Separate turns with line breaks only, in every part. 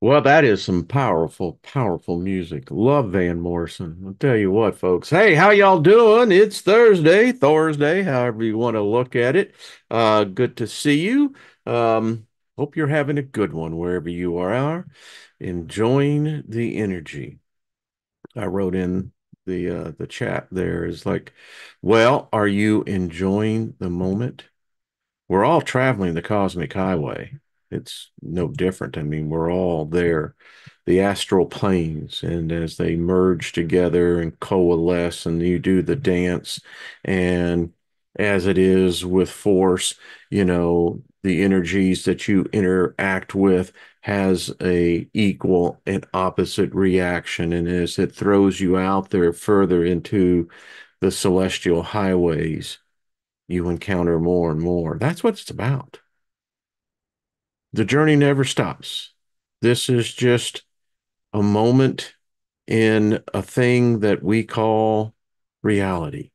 Well, that is some powerful, powerful music. Love Van Morrison. I'll tell you what, folks. Hey, how y'all doing? It's Thursday, however you want to look at it. Good to see you. Hope you're having a good one wherever you are. Enjoying the energy. I wrote in the chat there is like, well, are you enjoying the moment? We're all traveling the cosmic highway. It's no different. I mean, we're all there, the astral planes, and as they merge together and coalesce, and you do the dance, and as it is with force, the energies that you interact with has a equal and opposite reaction, and as it throws you out there further into the celestial highways, you encounter more and more. That's what it's about. The journey never stops. This is just a moment in a thing that we call reality.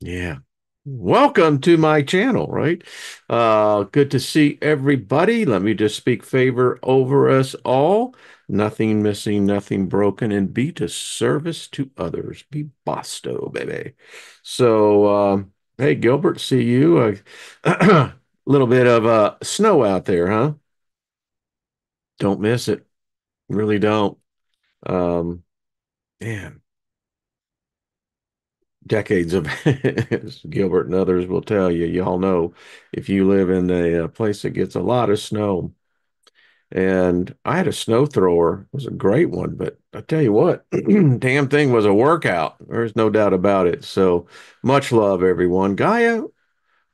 Yeah. Welcome to my channel, right? Good to see everybody. Let me just speak favor over us all. Nothing missing, nothing broken, and be to service to others. Be Bosto, baby. So, hey, Gilbert, see you. A little bit of snow out there, huh? Don't miss it. Really don't. Um, Man, decades of, as Gilbert and others will tell you, y'all know if you live in a place that gets a lot of snow. And I had a snow thrower. It was a great one, but I tell you what, damn thing was a workout. There's no doubt about it. So much love, everyone. Gaia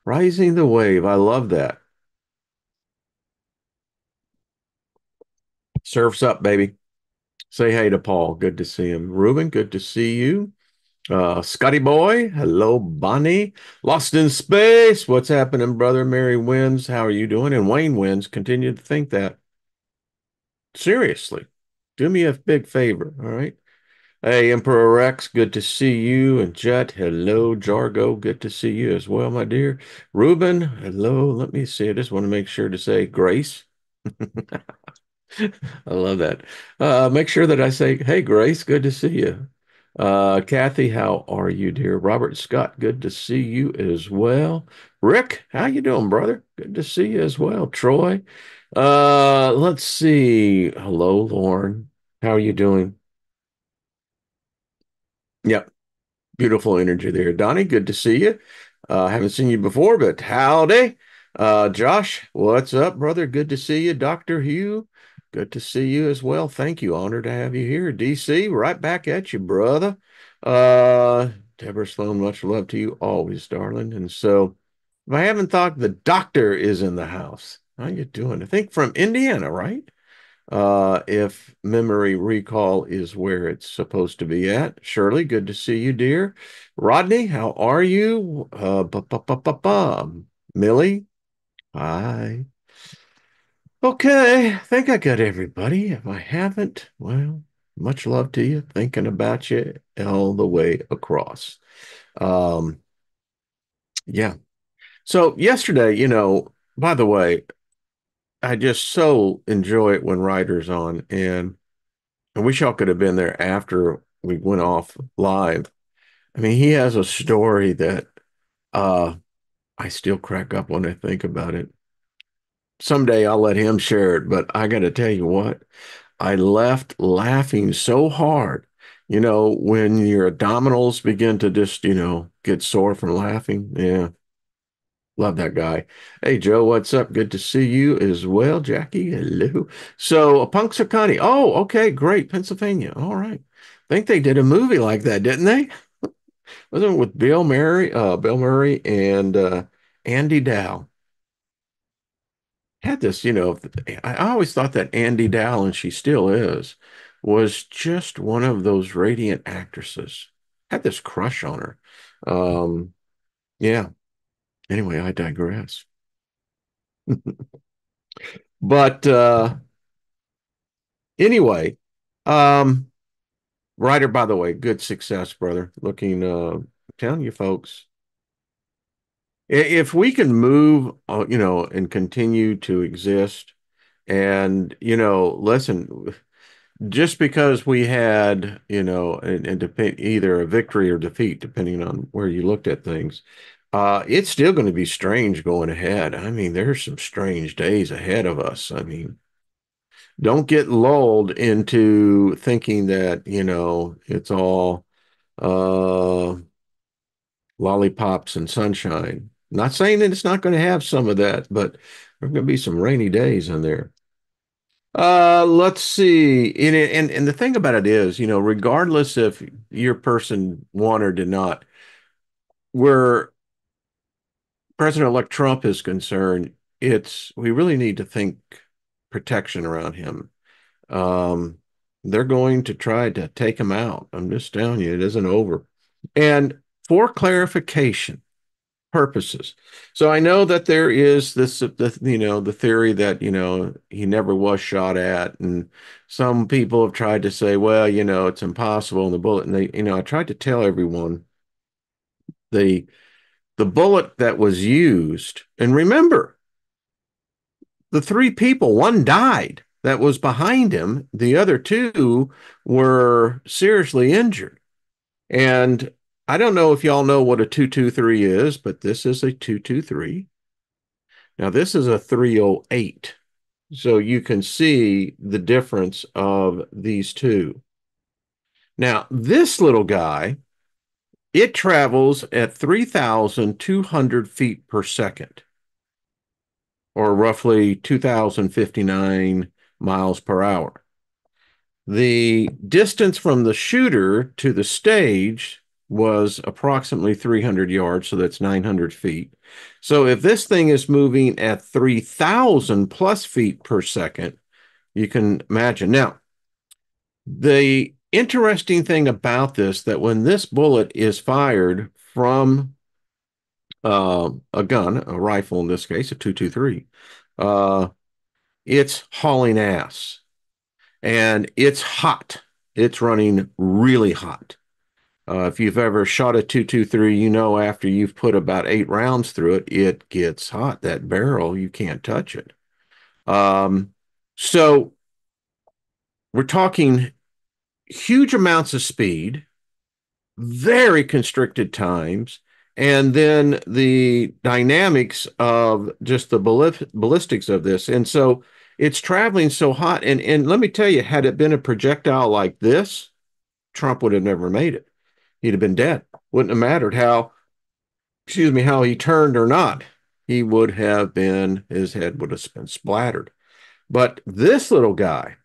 rising the wave. I love that. Surf's up, baby. Say hey to Paul. Good to see him. Ruben, good to see you. Scotty Boy, hello, Bonnie. Lost in Space. What's happening, brother? Mary wins. How are you doing? And Wayne wins. Continue to think that. Seriously, do me a big favor, all right? Hey, Emperor Rex, good to see you. And Jet, hello. Jargo, good to see you as well, my dear. Ruben, hello. Let me see. I just want to make sure to say Grace. I love that. Make sure that I say, hey, Grace, good to see you. Kathy, how are you, dear? Robert Scott, good to see you as well. Rick, how you doing, brother? Good to see you as well. Troy, let's see. Hello, Lauren. How are you doing? Yep. Beautiful energy there. Donnie, good to see you. Haven't seen you before, but howdy. Josh, what's up, brother? Good to see you. Dr. Hugh, good to see you as well. Thank you. Honored to have you here. DC, right back at you, brother. Deborah Sloan, much love to you always, darling. And so, if I haven't thought, the doctor is in the house. How you doing? I think from Indiana, right? If memory recall is where it's supposed to be at. Shirley, good to see you, dear. Rodney, how are you? Millie, hi. Okay, I think I got everybody. If I haven't, well, much love to you. Thinking about you all the way across. Um, yeah. So yesterday, by the way, I just so enjoy it when Ryder's on, and I wish y'all could have been there after we went off live. I mean, he has a story that uh I still crack up when I think about it. Someday I'll let him share it, but I got to tell you what, I left laughing so hard. When your abdominals begin to just, get sore from laughing. Yeah, love that guy. Hey, Joe, what's up? Good to see you as well. Jackie, hello. So, Punxsutawney. Oh, okay, great. Pennsylvania. All right. I think they did a movie like that, didn't they? Wasn't it with Bill Murray and Andy Dow? Had this, I always thought that Andy Dow, and she still is, was just one of those radiant actresses. Had this crush on her. Um, yeah. Anyway, I digress. But anyway, um, Ryder, by the way, good success, brother. Looking, telling you folks, if we can move, and continue to exist And, listen, just because we had, and depend either a victory or defeat, depending on where you looked at things, it's still going to be strange going ahead. I mean, there's some strange days ahead of us. I mean, don't get lulled into thinking that, it's all uh lollipops and sunshine. Not saying that it's not going to have some of that, but there's going to be some rainy days in there. Let's see. And the thing about it is, regardless if your person won or did not, where President-elect Trump is concerned, we really need to think protection around him. Um, they're going to try to take him out. I'm just telling you, it isn't over. And for clarification purposes. So I know that there is the theory that, he never was shot at. And some people have tried to say, well, it's impossible in the bullet. And I tried to tell everyone the the bullet that was used, and remember, the three people, one died that was behind him. The other two were seriously injured. And I don't know if y'all know what a 223 is, but this is a 223. Now, this is a 308. So you can see the difference of these two. Now, this little guy, it travels at 3,200 feet per second, or roughly 2,059 miles per hour. The distance from the shooter to the stage was approximately 300 yards, so that's 900 feet. So if this thing is moving at 3,000 plus feet per second, you can imagine. Now, the interesting thing about this, that when this bullet is fired from a gun, a rifle in this case, a 223, uh, it's hauling ass and it's hot. It's running really hot. If you've ever shot a 223, after you've put about 8 rounds through it, it gets hot. That barrel, you can't touch it. So we're talking huge amounts of speed, very constricted times, and then the dynamics of just the ballistics of this. And so it's traveling so hot. And let me tell you, had it been a projectile like this, Trump would have never made it. He'd have been dead. Wouldn't have mattered how he turned or not. His head would have been splattered. But this little guy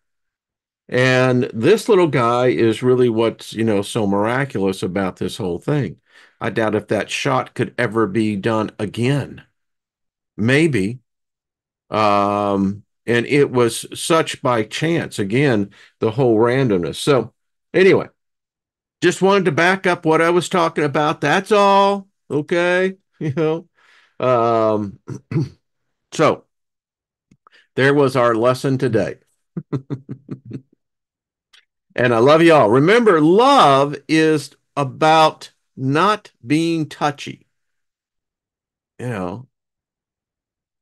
is really what's, so miraculous about this whole thing. I doubt if that shot could ever be done again. Maybe. And it was such by chance. Again, the whole randomness. So anyway, just wanted to back up what I was talking about. That's all. Okay. Um, so there was our lesson today. And I love y'all. Remember, love is about not being touchy, you know,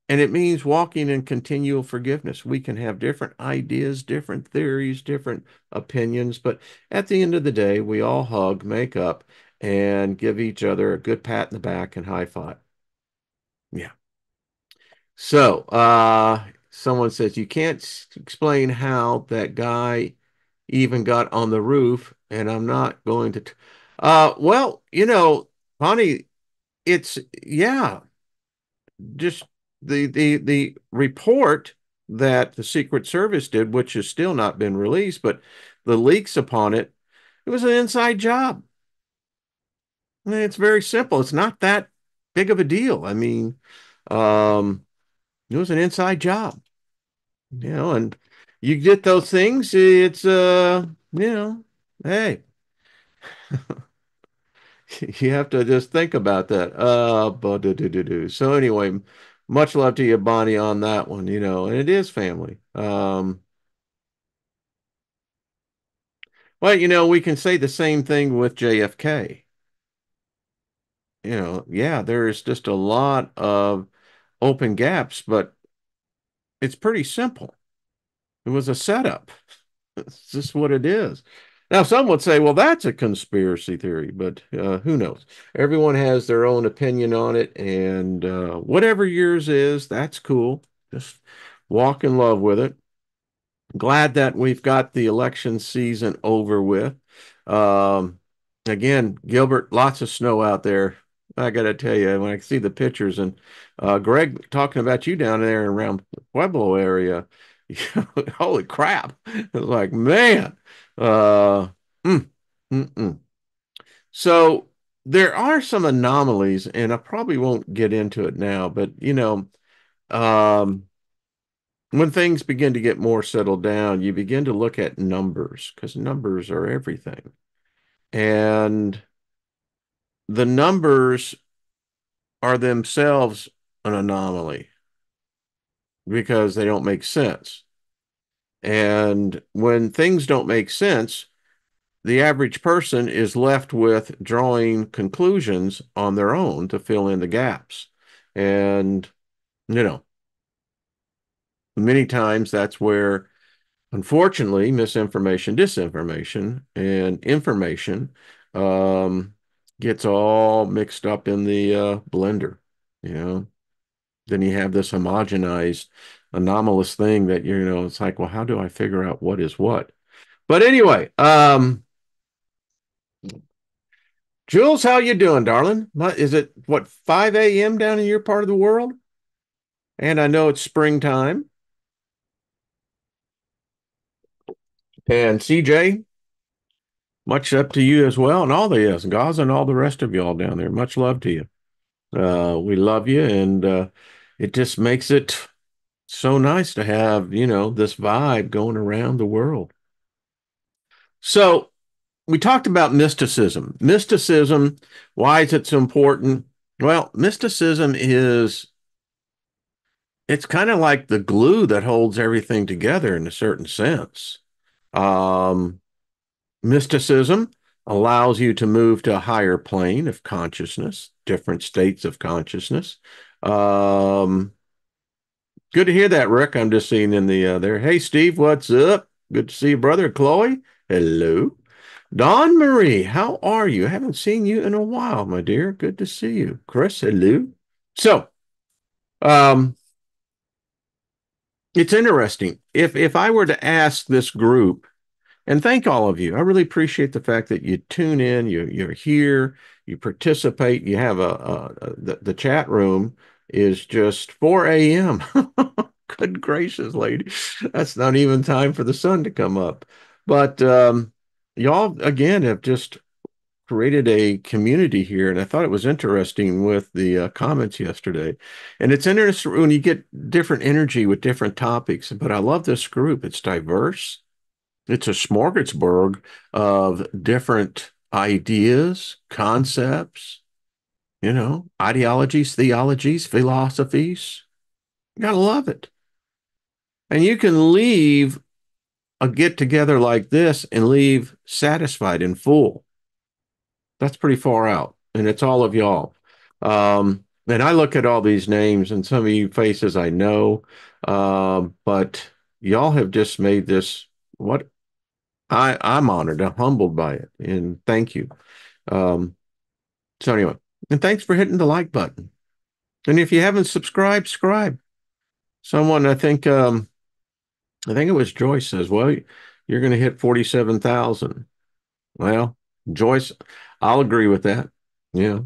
and it means walking in continual forgiveness. We can have different ideas, different theories, different opinions, but at the end of the day, we all hug, make up, and give each other a good pat in the back and high five. Yeah. So, someone says you can't explain how that guy even got on the roof, and I'm not going to. Well, Bonnie, it's yeah, just the report that the Secret Service did, which has still not been released, but the leaks upon it, it was an inside job. It's very simple. It's not that big of a deal. I mean, um, it was an inside job. And you get those things, it's hey, you have to just think about that. But do. So anyway, much love to you, Bonnie, on that one, and it is family. Well, we can say the same thing with JFK. Yeah, there is just a lot of open gaps, but it's pretty simple. It was a setup. It's just what it is. Now, some would say, well, that's a conspiracy theory, but who knows? Everyone has their own opinion on it, and whatever yours is, that's cool. Just walk in love with it. Glad that we've got the election season over with. Um, Again, Gilbert, lots of snow out there. I got to tell you, when I see the pictures and Greg talking about you down there around the Pueblo area, holy crap. It's like, man. Uh, mm, mm. So there are some anomalies, and I probably won't get into it now, but um, when things begin to get more settled down, you begin to look at numbers because numbers are everything. And the numbers are themselves an anomaly because they don't make sense. And when things don't make sense, the average person is left with drawing conclusions on their own to fill in the gaps. And, you know, many times that's where, unfortunately, misinformation, disinformation, and information um, gets all mixed up in the blender, you know. Then you have this homogenized, anomalous thing that, it's like, well, how do I figure out what is what? But anyway, Jules, how you doing, darling? Is it what 5 a.m. down in your part of the world? And I know it's springtime. And CJ, much up to you as well, and all the yes, Gaza and all the rest of y'all down there. Much love to you. We love you, and it just makes it so nice to have, this vibe going around the world. So we talked about mysticism. Mysticism, why is it so important? Well, mysticism is it's kind of like the glue that holds everything together in a certain sense. Um, Mysticism allows you to move to a higher plane of consciousness, different states of consciousness. Um, Good to hear that, Rick. I'm just seeing in the there. Hey, Steve, what's up? Good to see you, brother. Chloe, hello. Dawn Marie, how are you? I haven't seen you in a while, my dear. Good to see you. Chris, hello. So, um, it's interesting. If I were to ask this group, and thank all of you, I really appreciate the fact that you tune in, you're here, you participate, you have the chat room is just 4 a.m. Good gracious, lady. That's not even time for the sun to come up. But y'all again have just created a community here, and I thought it was interesting with the comments yesterday. And it's interesting when you get different energy with different topics. But I love this group. It's diverse. It's a smorgasbord of different ideas, concepts, ideologies, theologies, philosophies. You gotta love it. And you can leave a get together like this and leave satisfied and full. That's pretty far out. And it's all of y'all. And I look at all these names and some of you faces I know, but y'all have just made this what I'm honored, I'm humbled by it, and thank you. Um, so anyway, and thanks for hitting the like button. And if you haven't subscribed, subscribe. Someone, I think it was Joyce says, well, you're going to hit 47,000. Well, Joyce, I'll agree with that. Yeah.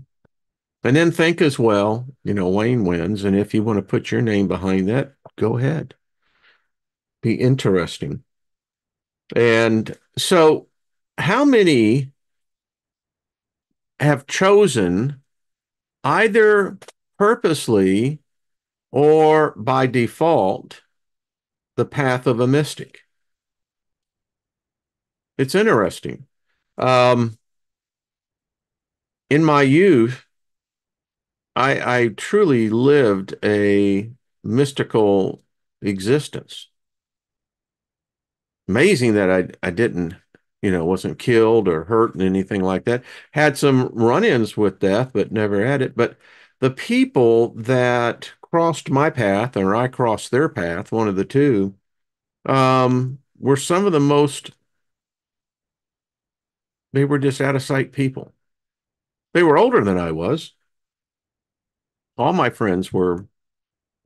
And then think as well, Wayne wins. And if you want to put your name behind that, go ahead. Be interesting. And so, how many have chosen either purposely or by default the path of a mystic? It's interesting. Um, in my youth, I truly lived a mystical existence. Amazing that I didn't, wasn't killed or hurt and anything like that. Had some run-ins with death, but never had it. But the people that crossed my path or I crossed their path, one of the two, were some of the most, they were just out of sight people. They were older than I was. All my friends were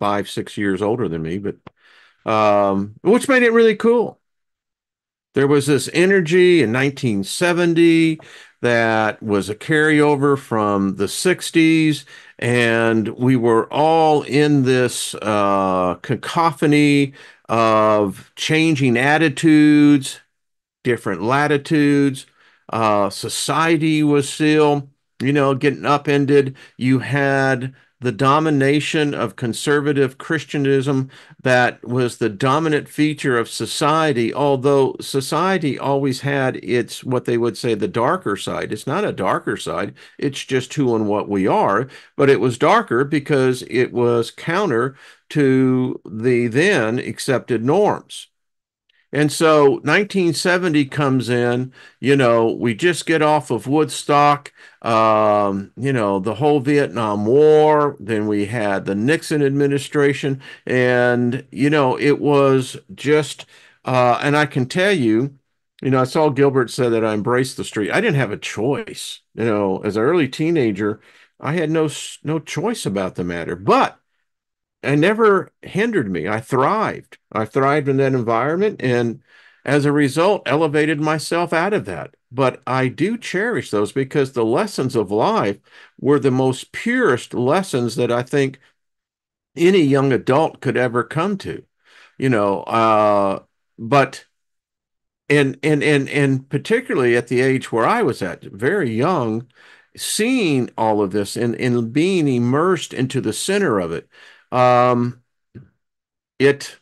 5, 6 years older than me, but which made it really cool. There was this energy in 1970 that was a carryover from the 60s, and we were all in this cacophony of changing attitudes, different latitudes. Society was still, getting upended. You had the domination of conservative Christianism that was the dominant feature of society, although society always had its, what they would say, the darker side. It's not a darker side, it's just who and what we are, but it was darker because it was counter to the then accepted norms. And so 1970 comes in, we just get off of Woodstock, the whole Vietnam War, then we had the Nixon administration, and, it was just, and I can tell you, I saw Gilbert said that I embraced the street. I didn't have a choice. As an early teenager, I had no choice about the matter, but it never hindered me. I thrived. I thrived in that environment, and as a result, elevated myself out of that. But I do cherish those because the lessons of life were the most purest lessons that I think any young adult could ever come to. You know, but and particularly at the age where I was at, very young, seeing all of this and being immersed into the center of it. Um, it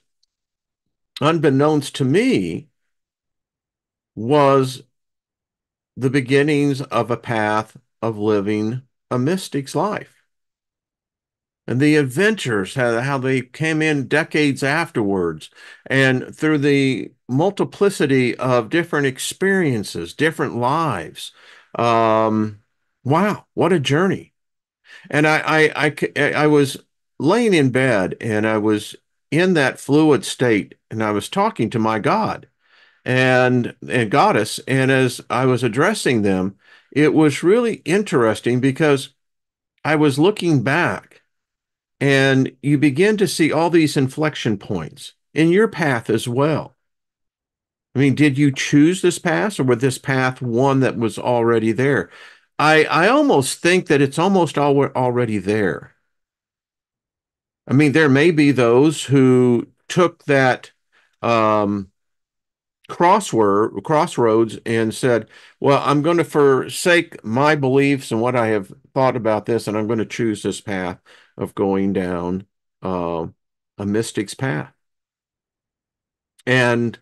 unbeknownst to me, was the beginnings of a path of living a mystic's life. And the adventures, how they came in decades afterwards, and through the multiplicity of different experiences, different lives. Um, wow, what a journey. And I was laying in bed and I was in that fluid state and I was talking to my God and goddess. And as I was addressing them, it was really interesting because I was looking back and you begin to see all these inflection points in your path as well. I mean, did you choose this path or was this path one that was already there? I almost think that it's almost already there. I mean, there may be those who took that um, crossroads and said, well, I'm going to forsake my beliefs and what I have thought about this, and I'm going to choose this path of going down uh, a mystic's path. And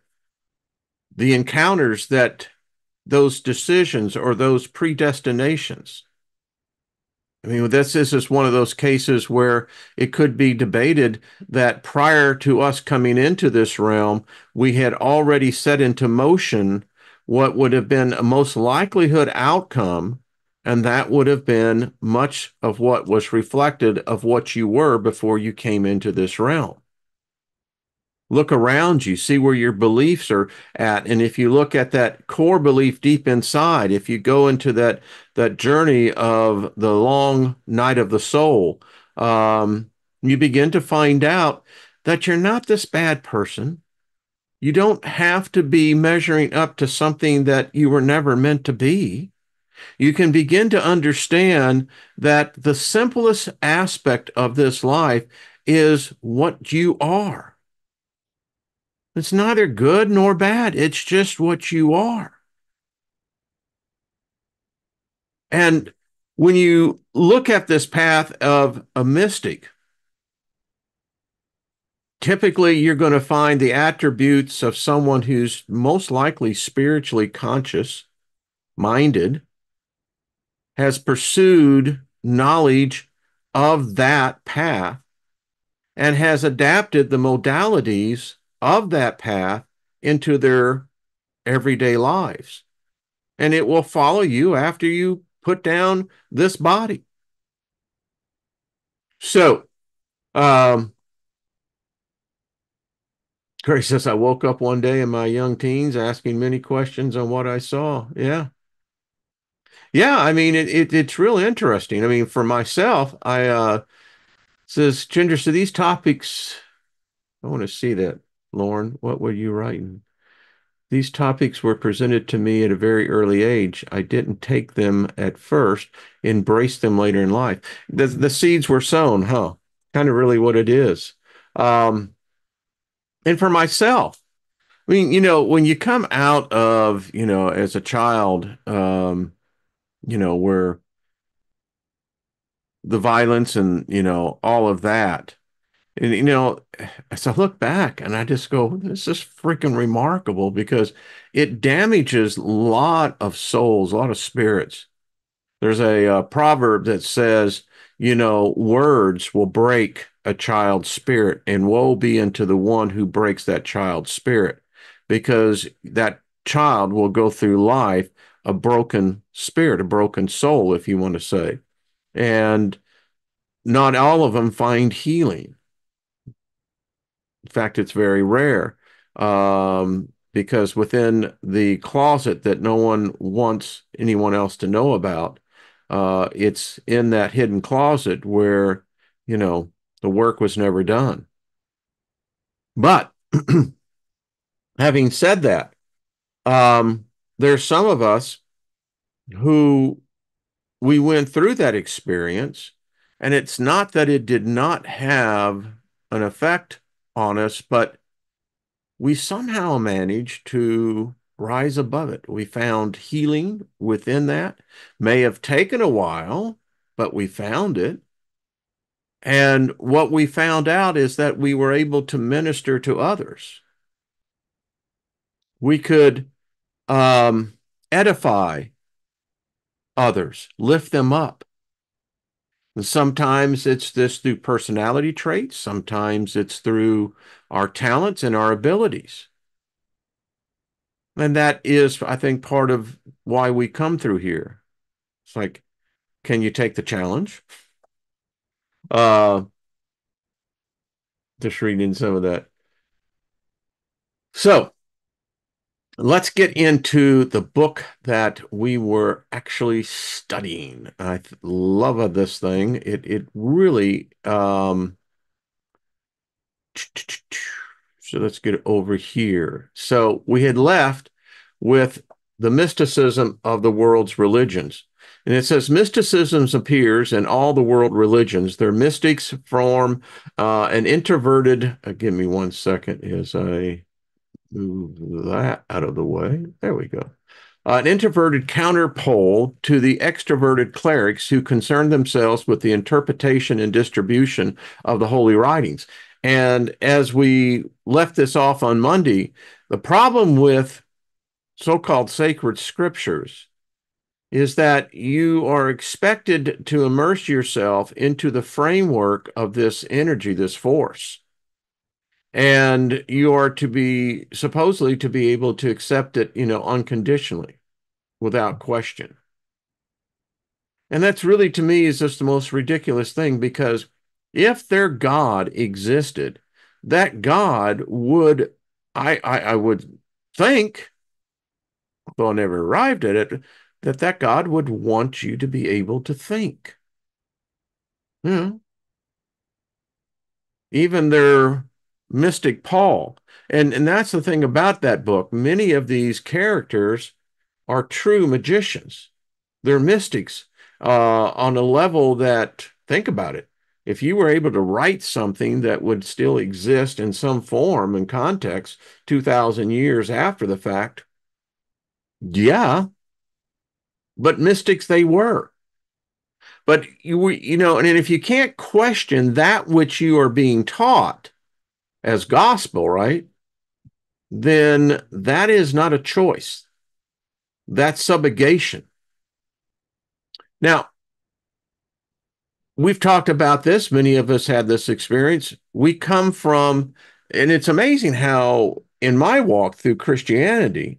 the encounters that those decisions or those predestinations. I mean, this is one of those cases where it could be debated that prior to us coming into this realm, we had already set into motion what would have been a most likelihood outcome, and that would have been much of what was reflected of what you were before you came into this realm. Look around you, see where your beliefs are at. And if you look at that core belief deep inside, if you go into that journey of the long night of the soul, you begin to find out that you're not this bad person. You don't have to be measuring up to something that you were never meant to be. You can begin to understand that the simplest aspect of this life is what you are. It's neither good nor bad. It's just what you are. And when you look at this path of a mystic, typically you're going to find the attributes of someone who's most likely spiritually conscious, minded, has pursued knowledge of that path, and has adapted the modalities of that path into their everyday lives. And it will follow you after you put down this body. So, um, Grace says, I woke up one day in my young teens asking many questions on what I saw. Yeah. Yeah, I mean it's real interesting. I mean, for myself, I says Ginger, so these topics, I want to see that, Lauren. What were you writing? These topics were presented to me at a very early age. I didn't take them at first, embrace them later in life. The seeds were sown, huh? Kind of really what it is. Um, and for myself, I mean, when you come out of, as a child, where the violence and, all of that. And, as I look back and I just go, this is freaking remarkable because it damages a lot of souls, a lot of spirits. There's a, proverb that says, words will break a child's spirit, and woe be unto the one who breaks that child's spirit, because that child will go through life a broken spirit, a broken soul, if you want to say. And not all of them find healing. In fact, it's very rare, because within the closet that no one wants anyone else to know about, it's in that hidden closet where, you know, the work was never done. But having said that, there's some of us who we went through that experience, and it's not that it did not have an effect on us, but we somehow managed to rise above it. We found healing within that. May have taken a while, but we found it. And what we found out is that we were able to minister to others. We could edify others, lift them up. And sometimes it's this through personality traits, sometimes it's through our talents and our abilities. And that is, I think, part of why we come through here. It's like, can you take the challenge? Uh, just reading some of that. So let's get into the book that we were actually studying. I love this thing. It really so let's get over here. So we had left with the mysticism of the world's religions. And it says mysticism appears in all the world religions. Their mystics form an introverted, give me one second as I move that out of the way. There we go. An introverted counterpole to the extroverted clerics who concern themselves with the interpretation and distribution of the holy writings. And as we left this off on Monday, the problem with so-called sacred scriptures is that you are expected to immerse yourself into the framework of this energy, this force. And you are to be supposedly to be able to accept it, unconditionally, without question. And that's really, to me, is just the most ridiculous thing, because if their God existed, that God would, I would think, though I never arrived at it, that God would want you to be able to think. You know, even their mystic Paul. And that's the thing about that book. Many of these characters are true magicians. They're mystics on a level that, think about it, if you were able to write something that would still exist in some form and context 2,000 years after the fact, yeah, but mystics they were. But and if you can't question that which you are being taught as gospel, right? Then that is not a choice. That's subjugation. Now, we've talked about this. Many of us had this experience. We come from, and it's amazing how in my walk through Christianity,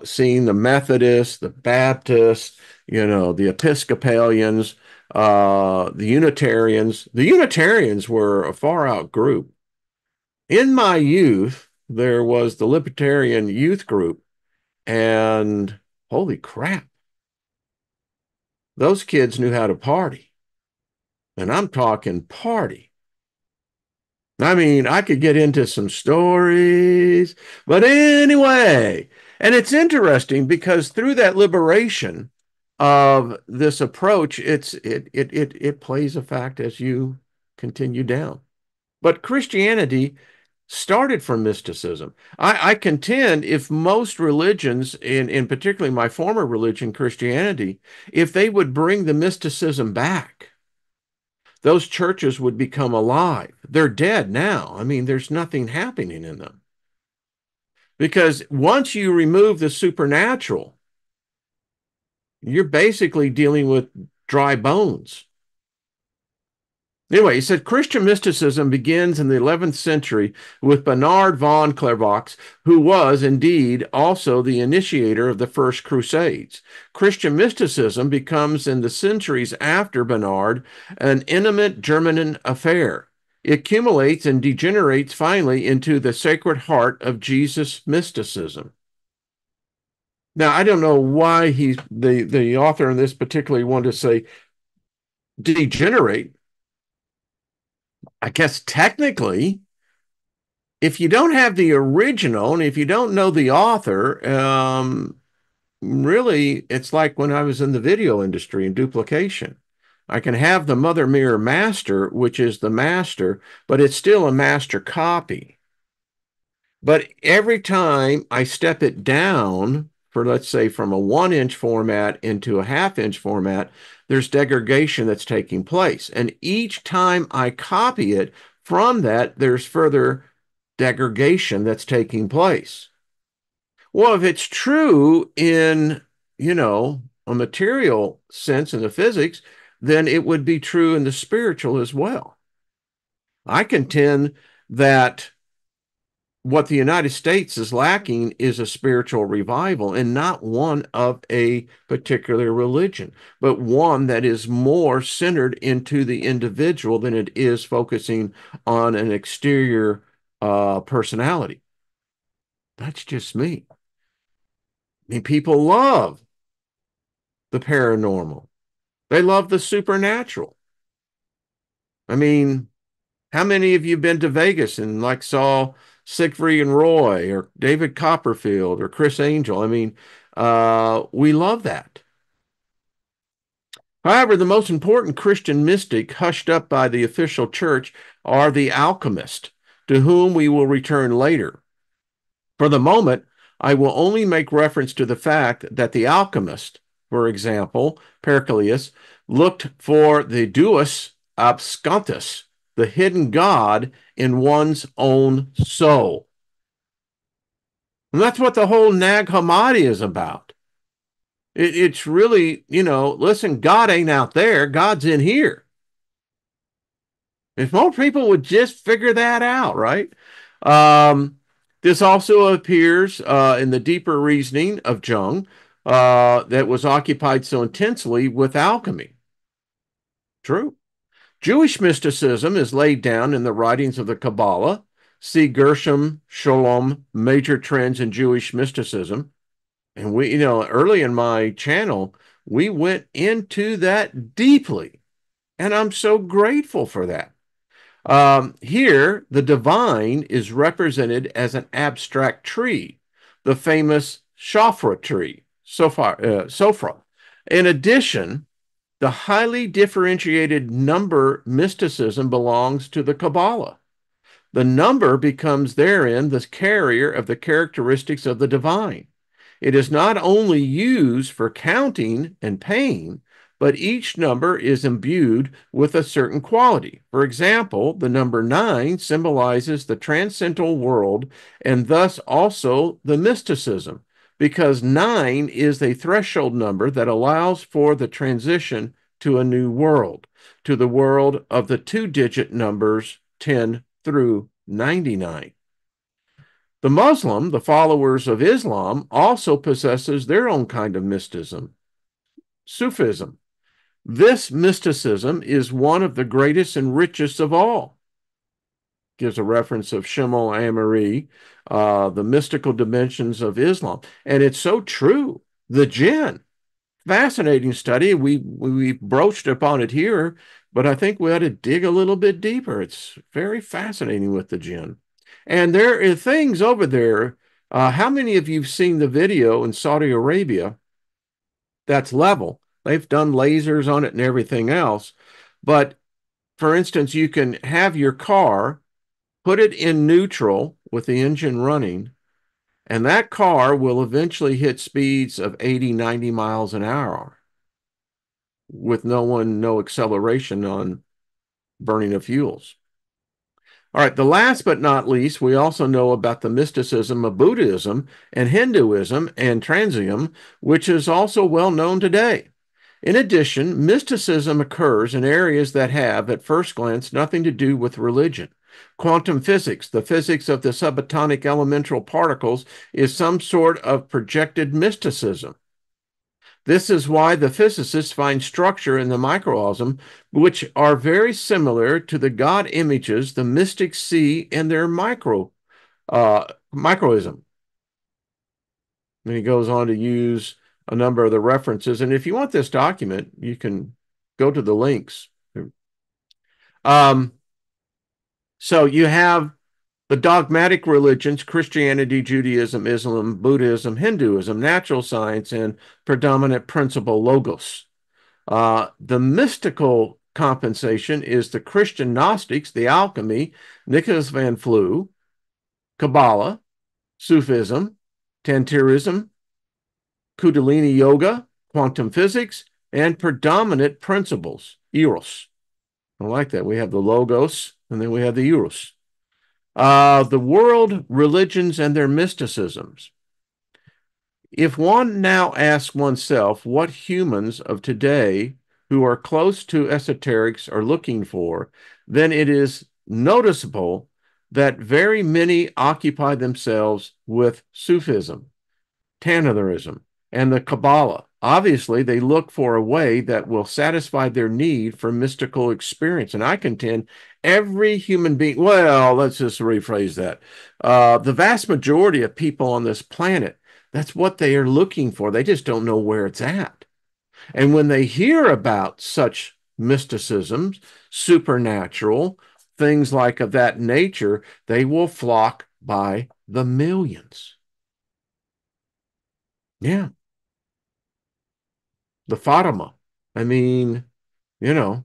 seeing the Methodists, the Baptists, the Episcopalians, the Unitarians. The Unitarians were a far out group. In my youth, there was the Libertarian Youth Group, and holy crap, those kids knew how to party. And I'm talking party. I mean, I could get into some stories, but anyway, and it's interesting because through that liberation of this approach, it plays a fact as you continue down. But Christianity started from mysticism. I contend if most religions, in particularly my former religion, Christianity, if they would bring the mysticism back, those churches would become alive. They're dead now. I mean, there's nothing happening in them. Because once you remove the supernatural, you're basically dealing with dry bones. Anyway, he said Christian mysticism begins in the 11th century with Bernard von Clairvaux, who was indeed also the initiator of the First Crusades. Christian mysticism becomes, in the centuries after Bernard, an intimate German affair. It accumulates and degenerates finally into the Sacred Heart of Jesus mysticism. Now, I don't know why the author in this particularly wanted to say degenerate. I guess technically, if you don't have the original and if you don't know the author, really, it's like when I was in the video industry in duplication. I can have the Mother Mirror Master, which is the master, but it's still a master copy. But every time I step it down for, let's say, from a 1-inch format into a half-inch format, there's degradation that's taking place. And each time I copy it from that, there's further degradation that's taking place. Well, if it's true in, a material sense in the physics, then it would be true in the spiritual as well. I contend that what the United States is lacking is a spiritual revival, and not one of a particular religion, but one that is more centered into the individual than it is focusing on an exterior personality. That's just me. I mean, people love the paranormal. They love the supernatural. I mean, how many of you been to Vegas and like saw Siegfried and Roy or David Copperfield or Chris Angel? I mean, we love that. However, the most important Christian mystic hushed up by the official church are the alchemists, to whom we will return later. For the moment, I will only make reference to the fact that the alchemist, for example, Pericles, looked for the deus abscontus, the hidden God in one's own soul. And that's what the whole Nag Hammadi is about. It's really, listen, God ain't out there, God's in here. If more people would just figure that out, right? Um, this also appears in the deeper reasoning of Jung that was occupied so intensely with alchemy. True. Jewish mysticism is laid down in the writings of the Kabbalah. See Gershom Sholem, Major Trends in Jewish Mysticism. And we, early in my channel, we went into that deeply. And I'm so grateful for that. Here, the divine is represented as an abstract tree, the famous Shofra tree, Sophra. In addition, the highly differentiated number mysticism belongs to the Kabbalah. The number becomes therein the carrier of the characteristics of the divine. It is not only used for counting and paying, but each number is imbued with a certain quality. For example, the number 9 symbolizes the transcendental world and thus also the mysticism, because 9 is a threshold number that allows for the transition to a new world, to the world of the 2-digit numbers 10 through 99. The Muslim, the followers of Islam, also possesses their own kind of mysticism, Sufism. This mysticism is one of the greatest and richest of all. gives a reference of Shimel Amari, the mystical dimensions of Islam. And it's so true. The jinn, fascinating study. We broached upon it here, but I think we ought to dig a little bit deeper. It's very fascinating with the jinn. And there are things over there. How many of you have seen the video in Saudi Arabia that's level? They've done lasers on it and everything else. But for instance, you can have your car, put it in neutral with the engine running, and that car will eventually hit speeds of 80, 90 miles an hour with no acceleration on burning of fuels. All right, the last but not least, we also know about the mysticism of Buddhism and Hinduism and Transium, which is also well known today. In addition, mysticism occurs in areas that have, at first glance, nothing to do with religion. Quantum physics, the physics of the subatomic elemental particles, is some sort of projected mysticism. This is why the physicists find structure in the microcosm, which are very similar to the God images the mystics see in their microism. And he goes on to use a number of the references. And if you want this document, you can go to the links. Um, so you have the dogmatic religions, Christianity, Judaism, Islam, Buddhism, Hinduism, natural science, and predominant principle logos. The mystical compensation is the Christian Gnostics, the alchemy, Nicholas van Flue, Kabbalah, Sufism, Tantricism, Kundalini Yoga, quantum physics, and predominant principles, Eros. I like that. We have the logos, and then we have the Eros. The world religions and their mysticisms. If one now asks oneself what humans of today who are close to esoterics are looking for, then it is noticeable that very many occupy themselves with Sufism, Tantrism, and the Kabbalah. Obviously, they look for a way that will satisfy their need for mystical experience. And I contend every human being, well, let's just rephrase that. The vast majority of people on this planet, that's what they are looking for. They just don't know where it's at. And when they hear about such mysticisms, supernatural, things like of that nature, they will flock by the millions. Yeah. The Fatima. I mean, you know,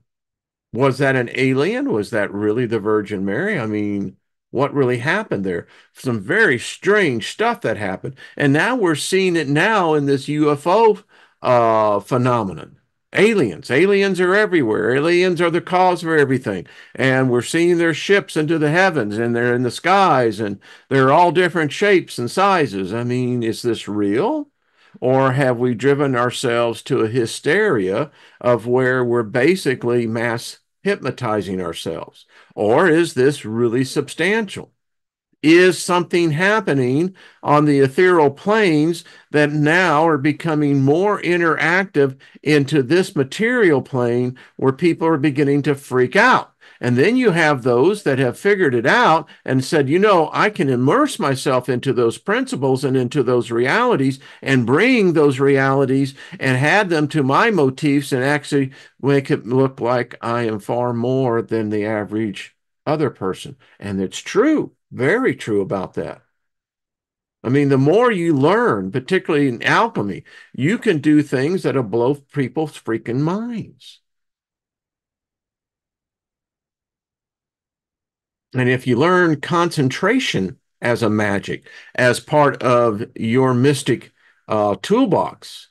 was that an alien? Was that really the Virgin Mary? I mean, what really happened there? Some very strange stuff that happened. And now we're seeing it now in this UFO phenomenon. Aliens are everywhere. Aliens are the cause for everything. And we're seeing their ships into the heavens and they're in the skies and they're all different shapes and sizes. I mean, is this real? Or have we driven ourselves to a hysteria of where we're basically mass hypnotizing ourselves? Or is this really substantial? Is something happening on the ethereal planes that now are becoming more interactive into this material plane where people are beginning to freak out? And then you have those that have figured it out and said, you know, I can immerse myself into those principles and into those realities and bring those realities and add them to my motifs and actually make it look like I am far more than the average other person. And it's true, very true about that. I mean, the more you learn, particularly in alchemy, you can do things that'll blow people's freaking minds. And if you learn concentration as a magic, as part of your mystic toolbox,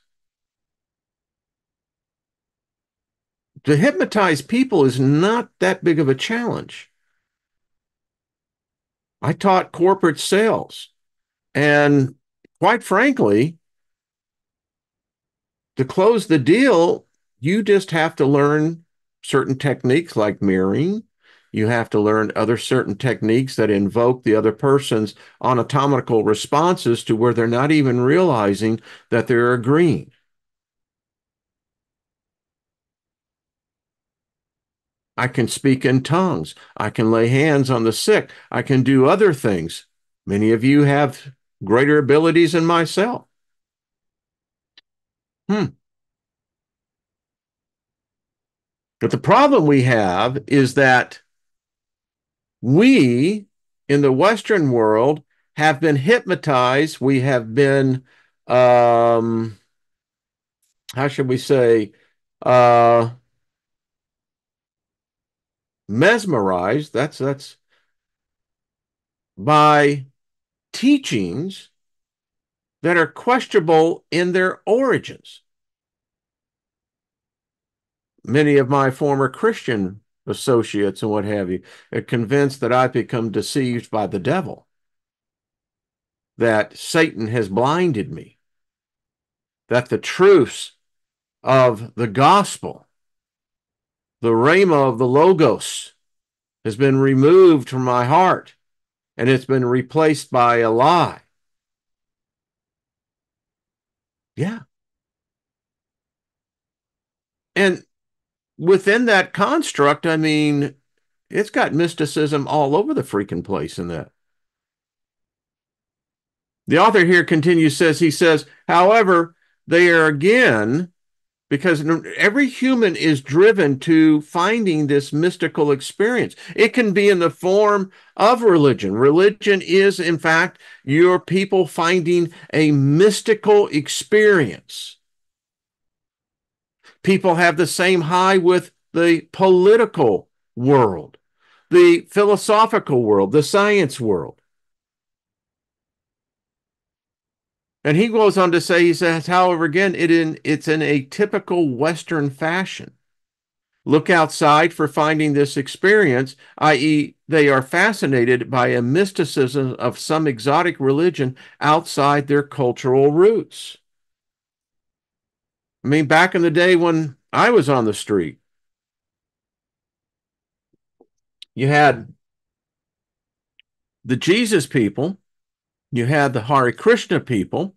to hypnotize people is not that big of a challenge. I taught corporate sales, and quite frankly, to close the deal, you just have to learn certain techniques like mirroring. You have to learn other certain techniques that invoke the other person's anatomical responses to where they're not even realizing that they're agreeing. I can speak in tongues. I can lay hands on the sick. I can do other things. Many of you have greater abilities than myself. Hmm. But the problem we have is that we in the Western world have been hypnotized. We have been, how should we say, uh, mesmerized. That's by teachings that are questionable in their origins. Many of my former Christian associates and what have you are convinced that I've become deceived by the devil, that Satan has blinded me, that the truths of the gospel, the rhema of the logos, has been removed from my heart and it's been replaced by a lie. Yeah. And within that construct, I mean, it's got mysticism all over the freaking place in that. The author here continues, he says, however, they are again, because every human is driven to finding this mystical experience. It can be in the form of religion. Religion is, in fact, your people finding a mystical experience. People have the same high with the political world, the philosophical world, the science world. And he goes on to say, he says, however, again, it's in a typical Western fashion. Look outside for finding this experience, i.e., they are fascinated by a mysticism of some exotic religion outside their cultural roots. I mean, back in the day when I was on the street, you had the Jesus people, you had the Hare Krishna people,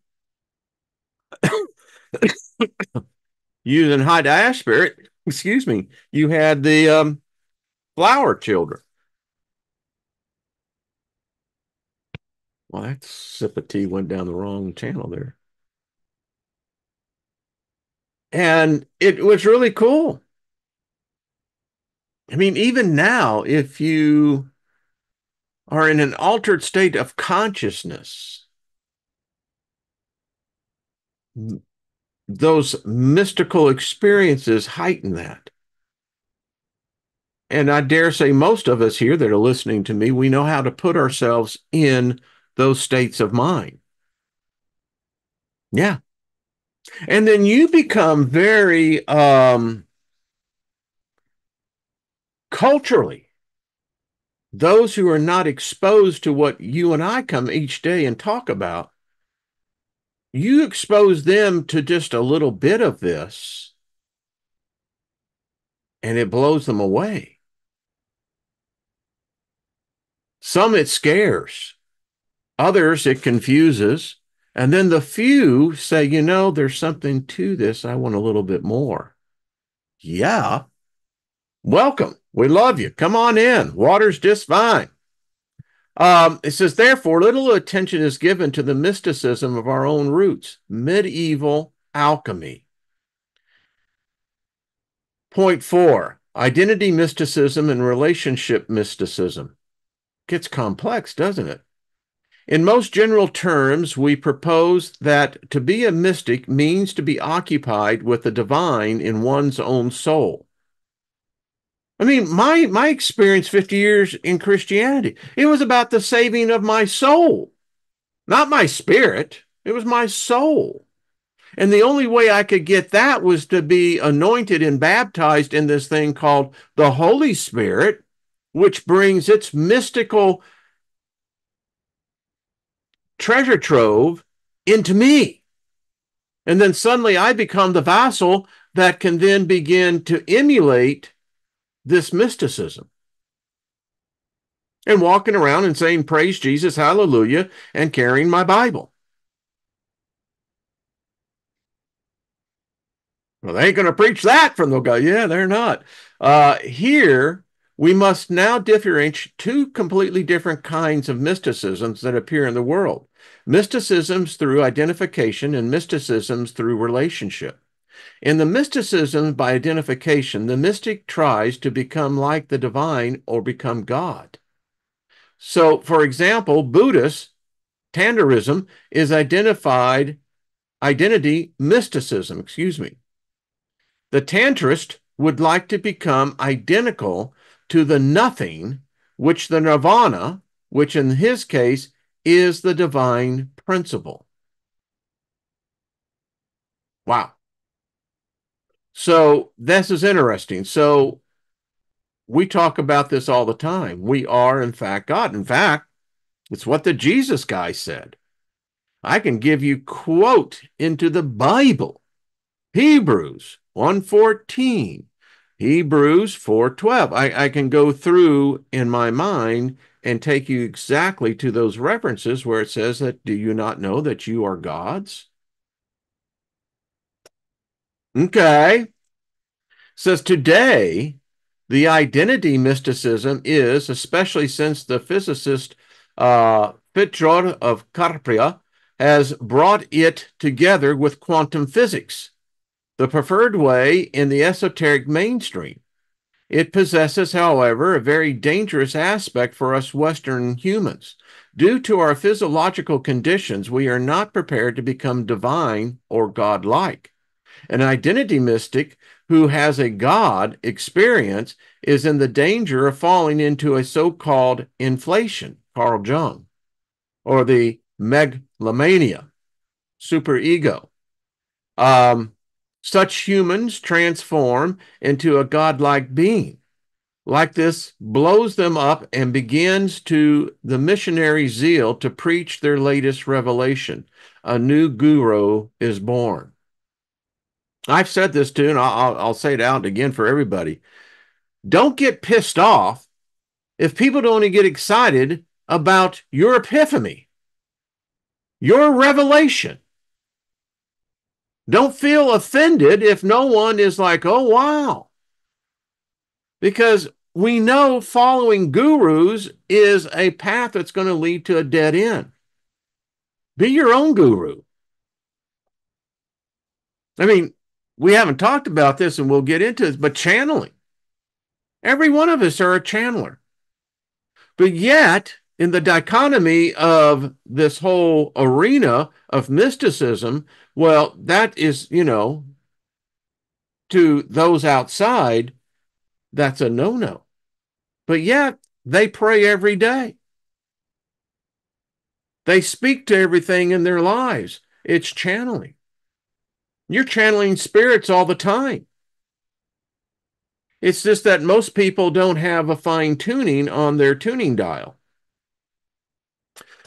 you in High Dash Spirit, excuse me, you had the flower children. Well, that sip of tea went down the wrong channel there. And it was really cool. I mean, even now, if you are in an altered state of consciousness, those mystical experiences heighten that. And I dare say most of us here that are listening to me, we know how to put ourselves in those states of mind. Yeah. And then you become very culturally, those who are not exposed to what you and I come each day and talk about, you expose them to just a little bit of this and it blows them away. Some it scares, others it confuses. And then the few say, you know, there's something to this. I want a little bit more. Yeah. Welcome. We love you. Come on in. Water's just fine. It says, therefore, little attention is given to the mysticism of our own roots, medieval alchemy. Point 4, identity mysticism and relationship mysticism. Gets complex, doesn't it? In most general terms, we propose that to be a mystic means to be occupied with the divine in one's own soul. I mean, my experience 50 years in Christianity, it was about the saving of my soul, not my spirit. It was my soul. And the only way I could get that was to be anointed and baptized in this thing called the Holy Spirit, which brings its mystical treasure trove into me. And then suddenly I become the vassal that can then begin to emulate this mysticism. And walking around and saying, praise Jesus, hallelujah, and carrying my Bible. Well, they ain't going to preach that from the guy. Yeah, they're not. Here, we must now differentiate two completely different kinds of mysticisms that appear in the world. Mysticisms through identification and mysticisms through relationship. In the mysticism by identification, the mystic tries to become like the divine or become God. So, for example, Buddhist Tanderism is identity mysticism, excuse me. The Tantrist would like to become identical to the nothing, which the nirvana, which in his case is the divine principle. Wow. So this is interesting. So we talk about this all the time. We are, in fact, God. In fact, it's what the Jesus guy said. I can give you quote into the Bible. Hebrews 1:14, Hebrews 4:12. I can go through in my mind and take you exactly to those references where it says that, do you not know that you are God's? Okay. It says today, the identity mysticism is, especially since the physicist Fitjor of Carpia has brought it together with quantum physics, the preferred way in the esoteric mainstream. It possesses, however, a very dangerous aspect for us Western humans. Due to our physiological conditions, we are not prepared to become divine or godlike. An identity mystic who has a God experience is in the danger of falling into a so-called inflation, Carl Jung, or the megalomania, superego. Um, Such humans transform into a godlike being. Like this blows them up and begins to the missionary zeal to preach their latest revelation. A new guru is born. I've said this too, and I'll say it out again for everybody. Don't get pissed off if people don't get excited about your epiphany, your revelation. Don't feel offended if no one is like, oh, wow. Because we know following gurus is a path that's going to lead to a dead end. Be your own guru. I mean, we haven't talked about this and we'll get into this, but channeling. Every one of us are a channeler. But yet, in the dichotomy of this whole arena of mysticism, well, that is, to those outside, that's a no-no. But yet, they pray every day. They speak to everything in their lives. It's channeling. You're channeling spirits all the time. It's just that most people don't have a fine tuning on their tuning dial.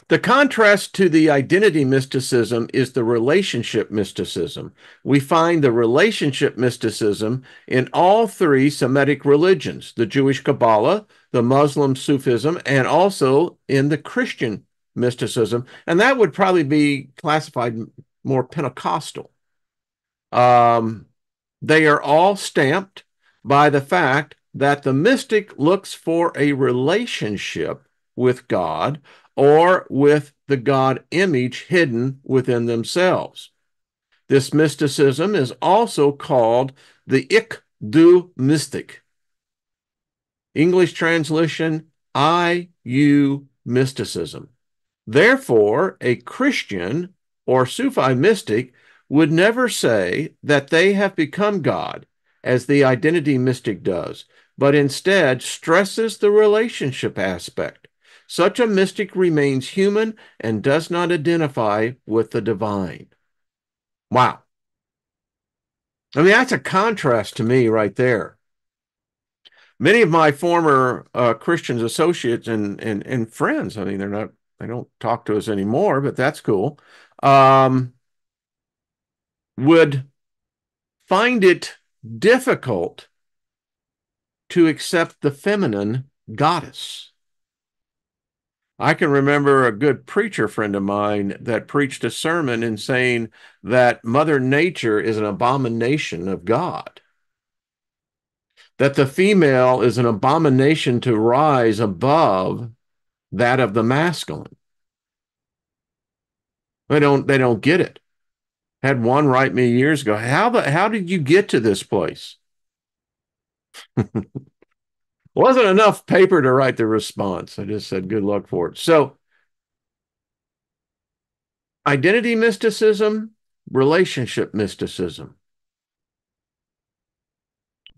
The contrast to the identity mysticism is the relationship mysticism. We find the relationship mysticism in all three Semitic religions, the Jewish Kabbalah, the Muslim Sufism, and also in the Christian mysticism. And that would probably be classified more Pentecostal. Um, they are all stamped by the fact that the mystic looks for a relationship with God or with the God image hidden within themselves. This mysticism is also called the Ik Du mystic. English translation, I, you mysticism. Therefore, a Christian or Sufi mystic would never say that they have become God, as the identity mystic does, but instead stresses the relationship aspect. Such a mystic remains human and does not identify with the divine. Wow. I mean, that's a contrast to me right there. Many of my former Christians associates and friends, I mean, they don't talk to us anymore, but that's cool, would find it difficult to accept the feminine goddess. I can remember a good preacher friend of mine that preached a sermon in saying that Mother Nature is an abomination of God, that the female is an abomination to rise above that of the masculine. They don't get it. Had one write me years ago, how did you get to this place? Wasn't enough paper to write the response. I just said good luck for it. So identity mysticism, relationship mysticism.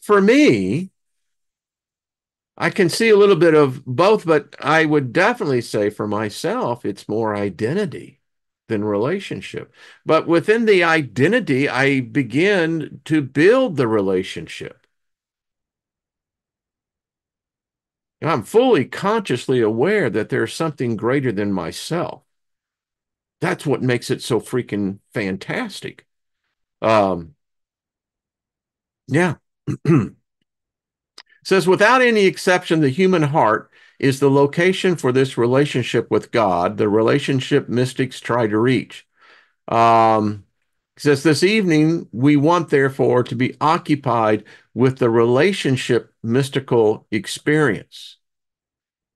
For me, I can see a little bit of both, but I would definitely say for myself, it's more identity than relationship. But within the identity, I begin to build the relationship. I'm fully consciously aware that there's something greater than myself. That's what makes it so freaking fantastic. Um, yeah. Says, without any exception, the human heart is the location for this relationship with God, the relationship mystics try to reach. Um, says, this evening, we want, therefore, to be occupied with the relationship mystical experience.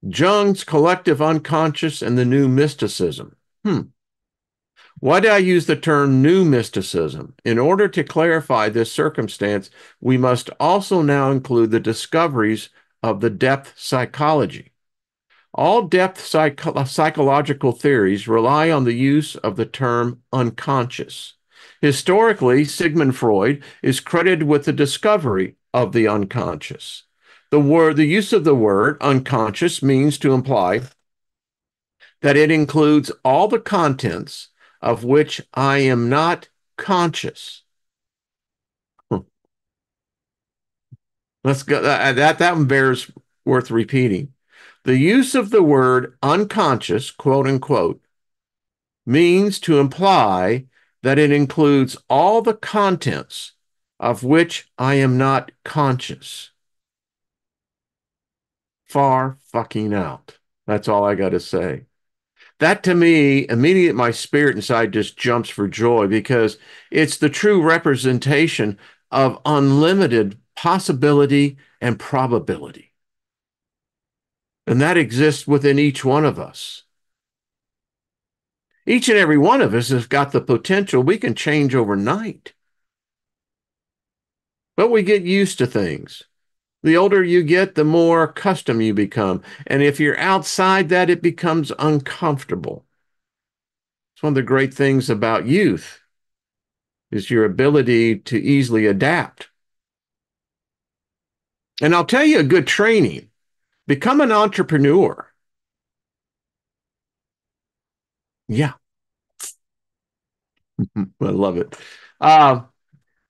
Jung's collective unconscious and the new mysticism. Why do I use the term new mysticism? In order to clarify this circumstance, we must also now include the discoveries of the depth psychology. All depth psychological theories rely on the use of the term unconscious. Historically, Sigmund Freud is credited with the discovery of the unconscious. The use of the word unconscious means to imply that it includes all the contents of which I am not conscious. Let's go. That one bears worth repeating. The use of the word unconscious, quote unquote, means to imply that it includes all the contents of which I am not conscious. Far fucking out. That's all I got to say. That to me, immediately my spirit inside just jumps for joy because it's the true representation of unlimited possibility and probability. And that exists within each one of us. Each and every one of us has got the potential. We can change overnight, but we get used to things. The older you get, the more accustomed you become. And if you're outside that, it becomes uncomfortable. It's one of the great things about youth is your ability to easily adapt. And I'll tell you a good training. Become an entrepreneur. Yeah, I love it. Uh,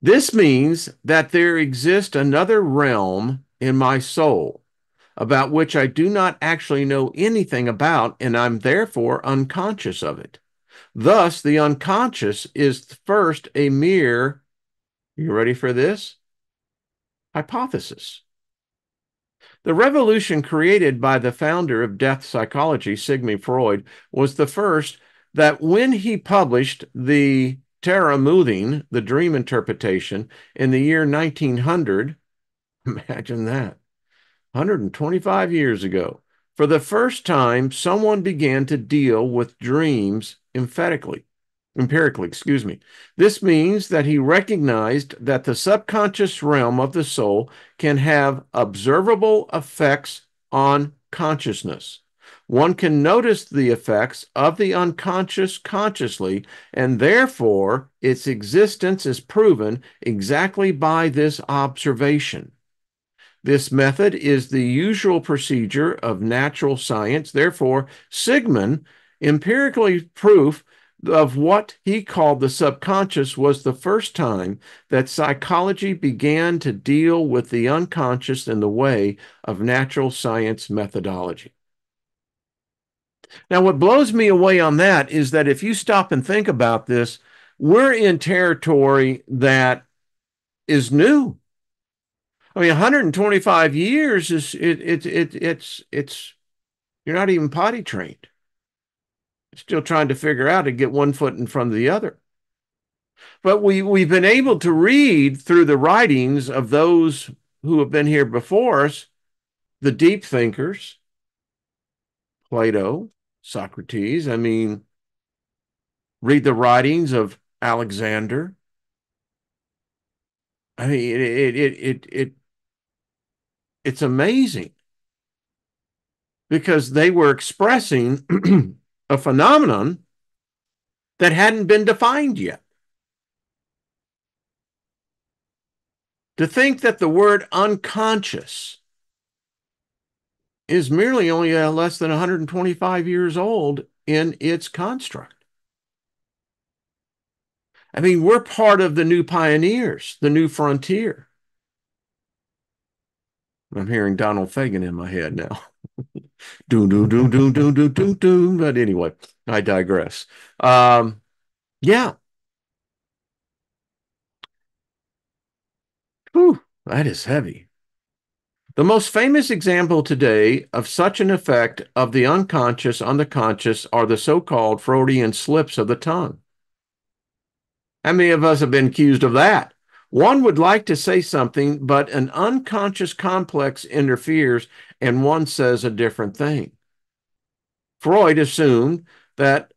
this means that there exists another realm in my soul about which I do not actually know anything about, and I'm therefore unconscious of it. Thus, the unconscious is first a mere, you ready for this? Hypothesis. The revolution created by the founder of death psychology, Sigmund Freud, was the first that when he published the Traumdeutung, the dream interpretation, in the year 1900, imagine that, 125 years ago, for the first time, someone began to deal with dreams empirically, excuse me. This means that he recognized that the subconscious realm of the soul can have observable effects on consciousness. One can notice the effects of the unconscious consciously, and therefore its existence is proven exactly by this observation. This method is the usual procedure of natural science. Therefore, Sigmund empirically proof of what he called the subconscious was the first time that psychology began to deal with the unconscious in the way of natural science methodology. Now, what blows me away on that is that if you stop and think about this, we're in territory that is new. I mean, 125 years is it's You're not even potty trained. You're still trying to figure out to get one foot in front of the other. But we've been able to read through the writings of those who have been here before us, the deep thinkers, Plato, Socrates. I mean, read the writings of Alexander. I mean, it's amazing because they were expressing a phenomenon that hadn't been defined yet. To think that the word unconscious is merely only less than 125 years old in its construct. I mean, we're part of the new pioneers, the new frontier. I'm hearing Donald Fagen in my head now. Doom, doom, doom, doom, doom, doom, doom, doom. But anyway, I digress. Yeah. Whew, that is heavy. The most famous example today of such an effect of the unconscious on the conscious are the so-called Freudian slips of the tongue. How many of us have been accused of that? One would like to say something, but an unconscious complex interferes and one says a different thing. Freud assumed that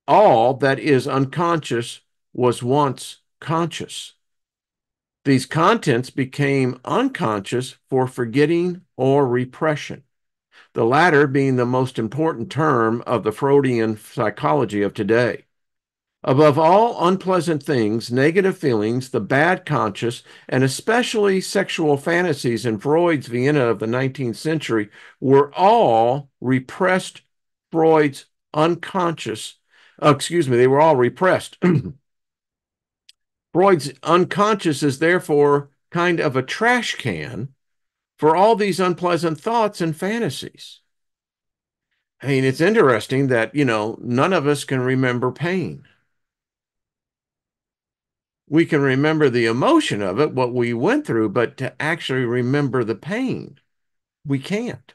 all that is unconscious was once conscious. These contents became unconscious for forgetting or repression, the latter being the most important term of the Freudian psychology of today. Above all unpleasant things, negative feelings, the bad conscious, and especially sexual fantasies in Freud's Vienna of the 19th century were all repressed Freud's unconscious. They were all repressed. Freud's unconscious is therefore kind of a trash can for all these unpleasant thoughts and fantasies. I mean, it's interesting that, none of us can remember pain. We can remember the emotion of it, what we went through, but to actually remember the pain, we can't.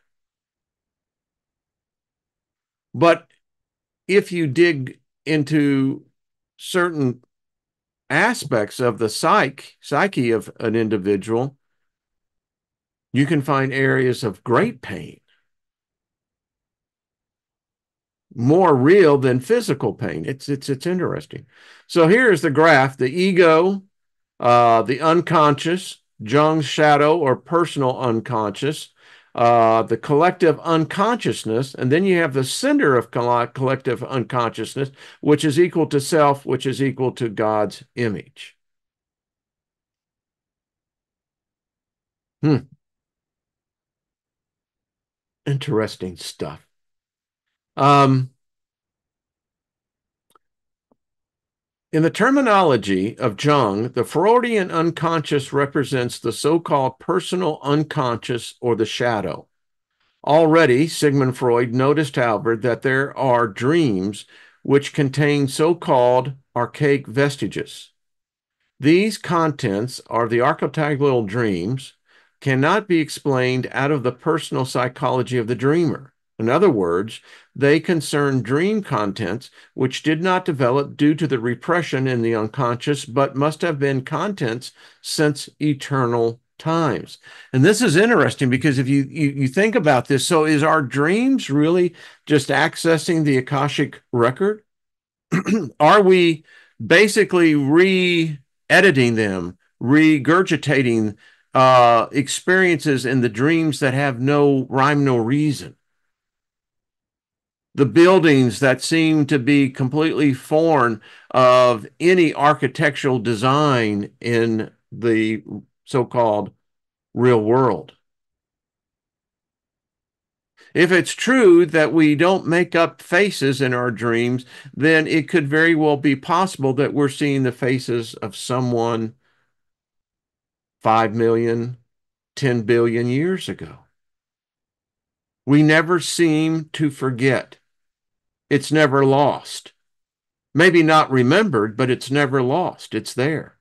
But if you dig into certain aspects of the psyche of an individual, you can find areas of great pain, more real than physical pain. It's interesting. So here's the graph: the ego, the unconscious, Jung's shadow or personal unconscious, the collective unconsciousness, and then you have the center of collective unconsciousness, which is equal to self, which is equal to God's image. Interesting stuff. In the terminology of Jung, the Freudian unconscious represents the so-called personal unconscious or the shadow. Already, Sigmund Freud noticed, however, that there are dreams which contain so-called archaic vestiges. These contents are the archetypal dreams, cannot be explained out of the personal psychology of the dreamer. In other words, they concern dream contents which did not develop due to the repression in the unconscious, but must have been contents since eternal times. And this is interesting because if you think about this, so is our dreams really just accessing the Akashic record? Are we basically re-editing them, regurgitating experiences in the dreams that have no rhyme, no reason? The buildings that seem to be completely foreign of any architectural design in the so-called real world. If it's true that we don't make up faces in our dreams, then it could very well be possible that we're seeing the faces of someone 5 million, 10 billion years ago. We never seem to forget. It's never lost. Maybe not remembered, but it's never lost. It's there.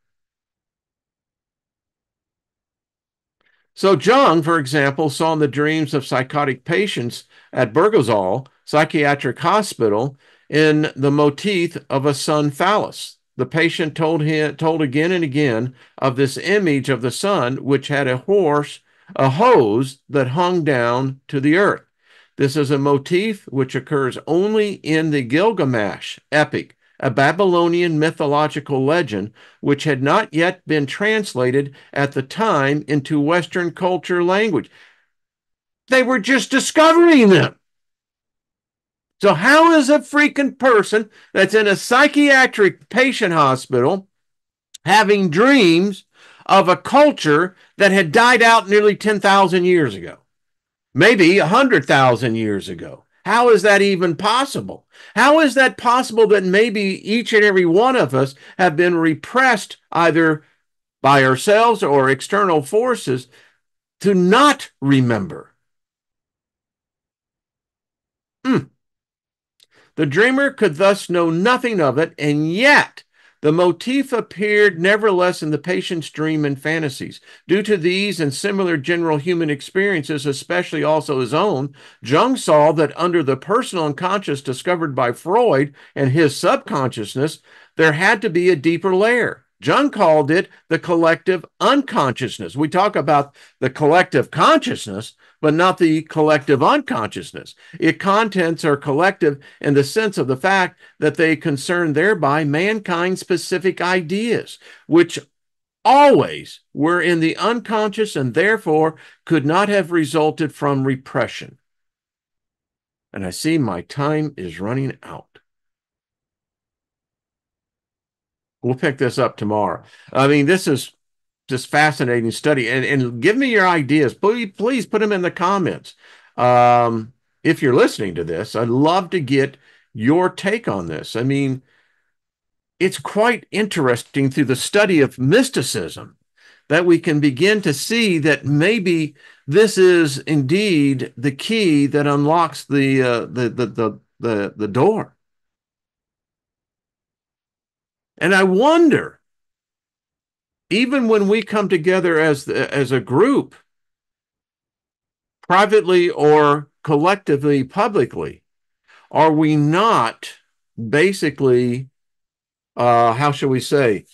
So Jung, for example, saw in the dreams of psychotic patients at Burgosol Psychiatric Hospital in the motif of a sun phallus. The patient told again and again of this image of the sun, which had a hose that hung down to the earth. This is a motif which occurs only in the Gilgamesh epic, a Babylonian mythological legend which had not yet been translated at the time into Western culture language. They were just discovering them. So, how is a freaking person that's in a psychiatric patient hospital having dreams of a culture that had died out nearly 10,000 years ago? Maybe 100,000 years ago. How is that even possible? How is that possible that maybe each and every one of us have been repressed either by ourselves or external forces to not remember? Hmm. The dreamer could thus know nothing of it, and yet the motif appeared nevertheless in the patient's dream and fantasies. Due to these and similar general human experiences, especially also his own, Jung saw that under the personal unconscious discovered by Freud and his subconsciousness, there had to be a deeper layer. Jung called it the collective unconsciousness. We talk about the collective consciousness, but not the collective unconsciousness. Its contents are collective in the sense of the fact that they concern thereby mankind specific ideas, which always were in the unconscious and therefore could not have resulted from repression. And I see my time is running out. We'll pick this up tomorrow. I mean, this is just fascinating study. And give me your ideas. Please put them in the comments. If you're listening to this, I'd love to get your take on this. I mean, it's quite interesting through the study of mysticism that we can begin to see that maybe this is indeed the key that unlocks the door. And I wonder, even when we come together as a group, privately or collectively, publicly, are we not basically, how shall we say,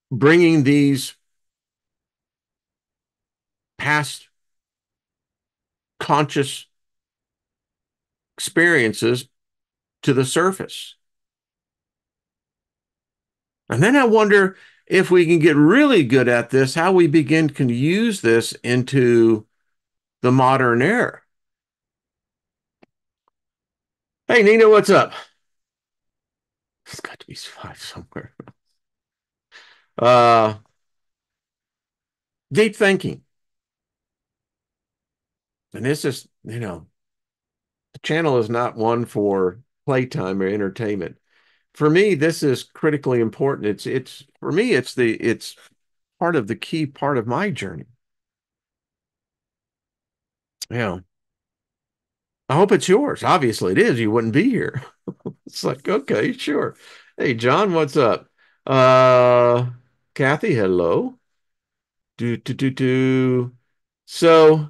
bringing these past conscious experiences to the surface? And then I wonder if we can get really good at this, how we begin to use this into the modern era. Hey, Nina, what's up? It's got to be five somewhere. Uh, Deep thinking. And this is, the channel is not one for playtime or entertainment. For me, this is critically important. It's for me, it's part of the key part of my journey. Yeah. I hope it's yours. Obviously it is. You wouldn't be here. It's like, okay, sure. Hey, John, what's up? Uh, Kathy, hello. Do. So,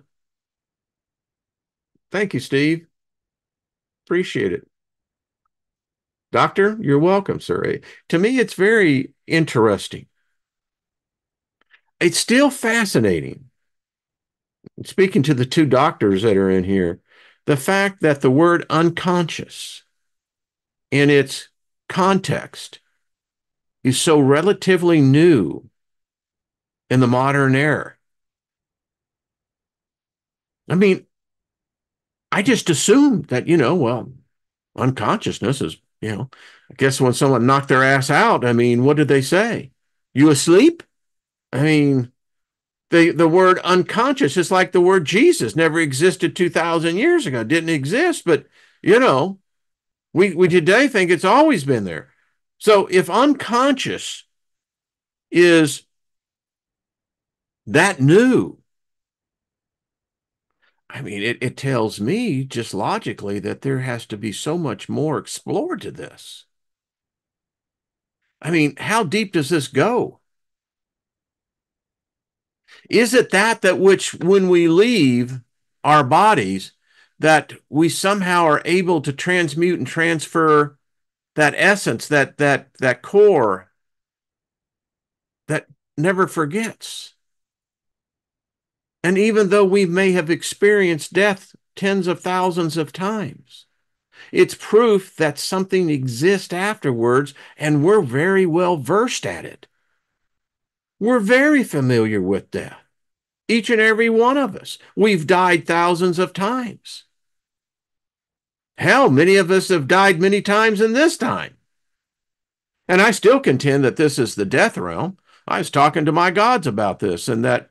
thank you, Steve. Appreciate it. Doctor, you're welcome, sir. To me, it's very interesting. It's still fascinating. Speaking to the two doctors that are in here, the fact that the word unconscious in its context is so relatively new in the modern era. I mean, I just assumed that, well, unconsciousness is, I guess when someone knocked their ass out, I mean, what did they say? You asleep? I mean, the word unconscious is like the word Jesus never existed 2,000 years ago. It didn't exist, but, you know, we today think it's always been there. So if unconscious is that new, I mean, it tells me just logically that there has to be so much more explored to this. I mean, how deep does this go? Is it that which when we leave our bodies, that we somehow are able to transmute and transfer that essence, that core that never forgets? And even though we may have experienced death tens of thousands of times, it's proof that something exists afterwards, and we're very well versed at it. We're very familiar with death. Each and every one of us. We've died thousands of times. Hell, many of us have died many times in this time. And I still contend that this is the death realm. I was talking to my gods about this, and that,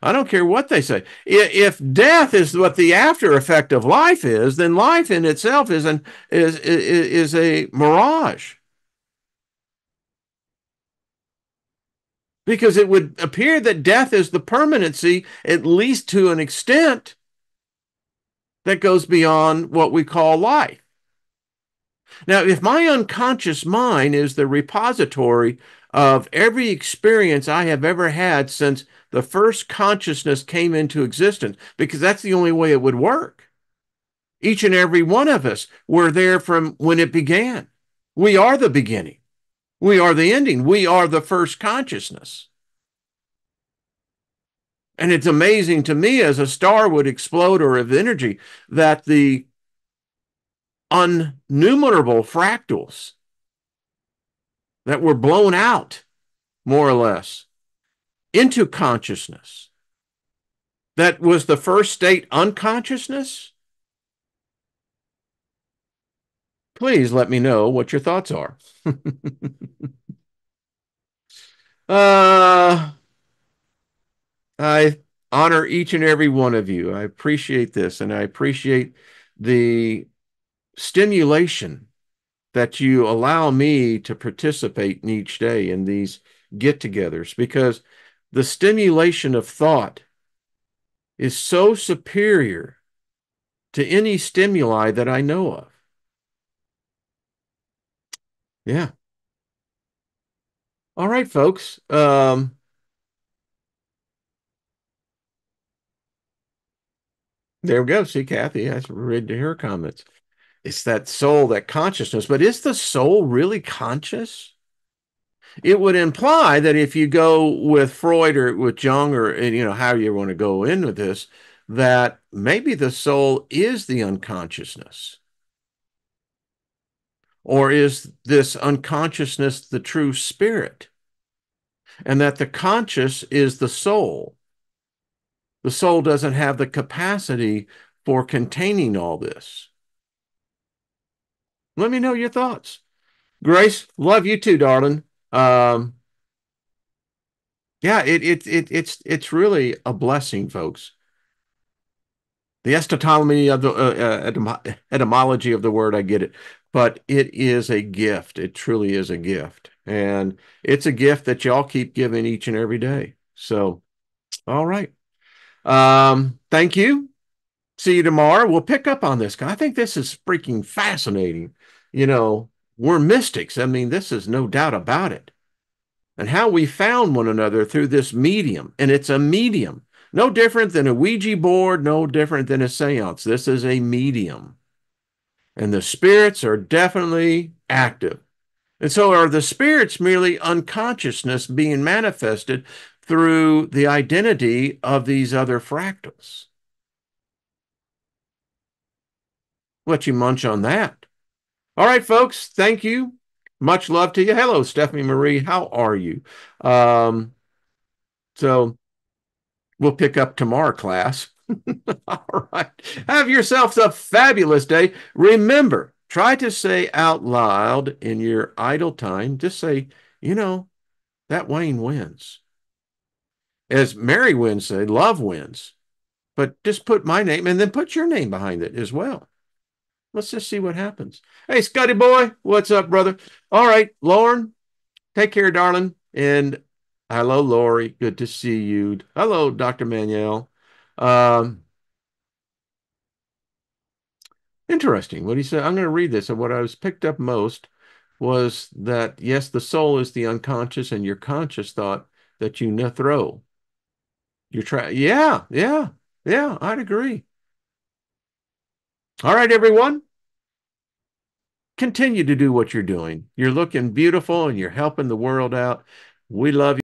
I don't care what they say. If death is what the after effect of life is, then life in itself is a mirage. Because it would appear that death is the permanency, at least to an extent, that goes beyond what we call life. Now, if my unconscious mind is the repository of every experience I have ever had since the first consciousness came into existence, because that's the only way it would work. Each and every one of us were there from when it began. We are the beginning. We are the ending. We are the first consciousness. And it's amazing to me, as a star would explode or of energy, that the innumerable fractals that were blown out, more or less, into consciousness, that was the first state unconsciousness. Please let me know what your thoughts are. uh, I honor each and every one of you. I appreciate this, and I appreciate the stimulation that you allow me to participate in each day in these get-togethers, because the stimulation of thought is so superior to any stimuli that I know of. Yeah. All right, folks. There we go. See, Kathy, I read her comments. It's that soul, that consciousness. But is the soul really conscious? It would imply that if you go with Freud or with Jung, or how you want to go in with this, that maybe the soul is the unconsciousness. Or is this unconsciousness the true spirit? And that the conscious is the soul. The soul doesn't have the capacity for containing all this. Let me know your thoughts. Grace, love you too, darling. Yeah, it's really a blessing, folks. The etymology of the etymology of the word, I get it, but it is a gift. It truly is a gift, and it's a gift that y'all keep giving each and every day. So, all right. Thank you. See you tomorrow. We'll pick up on this. I think this is freaking fascinating. We're mystics. I mean, this is no doubt about it. And how we found one another through this medium. And it's a medium. No different than a Ouija board, no different than a seance. This is a medium. And the spirits are definitely active. And so are the spirits merely unconsciousness being manifested through the identity of these other fractals? Let you munch on that. All right, folks, thank you. Much love to you. Hello, Stephanie Marie. How are you? So we'll pick up tomorrow, class. All right. Have yourselves a fabulous day. Remember, try to say out loud in your idle time, just say, that Wayne wins. As Mary Wynn said, love wins. But just put my name and then put your name behind it as well. Let's just see what happens. Hey, Scotty boy, what's up, brother? All right, Lauren, take care, darling. And hello, Lori. Good to see you. Hello, Dr. Manuel. Um, Interesting what he said. I'm going to read this. And what I was picked up most was that, yes, the soul is the unconscious, and your conscious thought that you throw. You're trying. Yeah, yeah, yeah, I'd agree. All right, everyone, continue to do what you're doing. You're looking beautiful and you're helping the world out. We love you.